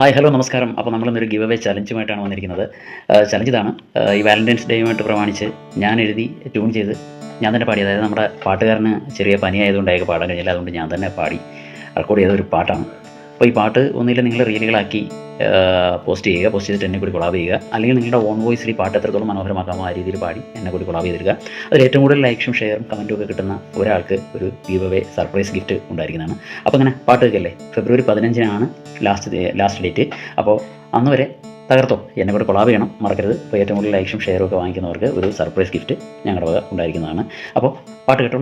Hi hello നമസ്കാരം. അപ്പോൾ നമ്മളിന്നൊരു give away ചലഞ്ചുമായിട്ടാണ് വന്നിരിക്കുന്നത്. ചലഞ്ച് ഇതാണ്. ഈ വാലന്റൈൻസ് ഡേയുമായിട്ട് പ്രമാണിച്ച് ഞാൻ എഴുതി ട്യൂൺ ചെയ്ത് ഞാൻ തന്നെ പാടി. അതായത് നമ്മുടെ പാട്ടുകാരന് ചെറിയ പനിയായതുകൊണ്ട് അയാൾക്ക് പാടാൻ കഴിഞ്ഞില്ല. അതുകൊണ്ട് ഞാൻ തന്നെ പാടി റെക്കോർഡ് ചെയ്ത ഒരു പാട്ടാണ്. അപ്പോൾ ഈ പാട്ട് ഒന്നുമില്ല നിങ്ങൾ റീലുകളാക്കി പോസ്റ്റ് ചെയ്യുക. പോസ്റ്റ് ചെയ്തിട്ട് എന്നെ കൂടി കൊളാബ് ചെയ്യുക. അല്ലെങ്കിൽ നിങ്ങളുടെ ഓൺ വോയിസിൽ ഈ പാട്ട് എത്രത്തോളം മനോഹരമാക്കാമോ ആ രീതിയിൽ പാടി എന്നെ കൂടി കൊളാബ് ചെയ്തിരിക്കുക. അതിൽ ഏറ്റവും കൂടുതൽ ലൈക്സും ഷെയറും കമൻറ്റും ഒക്കെ കിട്ടുന്ന ഒരാൾക്ക് ഒരു ഗിവ് അവേ സർപ്രൈസ് ഗിഫ്റ്റ് ഉണ്ടായിരിക്കുന്നതാണ്. അപ്പോൾ അങ്ങനെ പാട്ട് കേൾക്കല്ലേ. ഫെബ്രുവരി 15-നാണ് ലാസ്റ്റ് ഡേറ്റ്. അപ്പോൾ അന്ന് വരെ തകർത്തോ, എന്നെ കൂടെ കൊളാബ് ചെയ്യണം മറക്കരുത്. അപ്പോൾ ഏറ്റവും കൂടുതൽ ലൈക്സും ഷെയറും ഒക്കെ വാങ്ങിക്കുന്നവർക്ക് ഒരു സർപ്രൈസ് ഗിഫ്റ്റ് ഞങ്ങളുടെ വക ഉണ്ടായിരിക്കുന്നതാണ്. അപ്പോൾ പാട്ട് കേട്ടോ.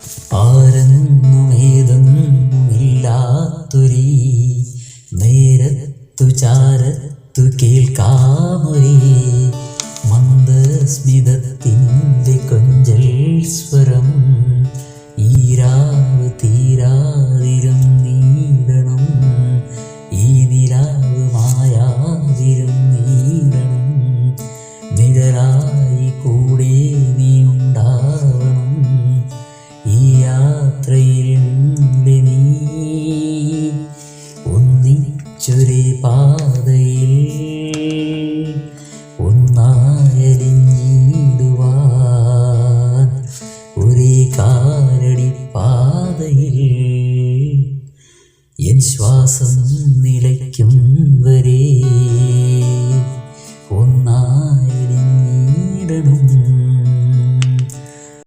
നേരത്തു ചാരത്തു കേൾക്കാമൊരേ മന്ദസ്മിതത്തിൻ്റെ കൊഞ്ചൽ സ്വരം ഈരാവ് തീരാതിരും നീടണം ഈ നിലാവ് മായാതിരും നീടണം നിഴലായി കൂടെ നീ ഉണ്ടാവണം ഈ യാത്രയിൽ നീ ഒന്നിച്ചൊരേ പാതയിൽ ഒന്നായലിഞ്ഞിടുവാൻ ഒരേ കാലടി പാതയിൽ എൻ ശ്വാസം നിലയ്ക്കും വരെ ഒന്നായലിഞ്ഞിടണം.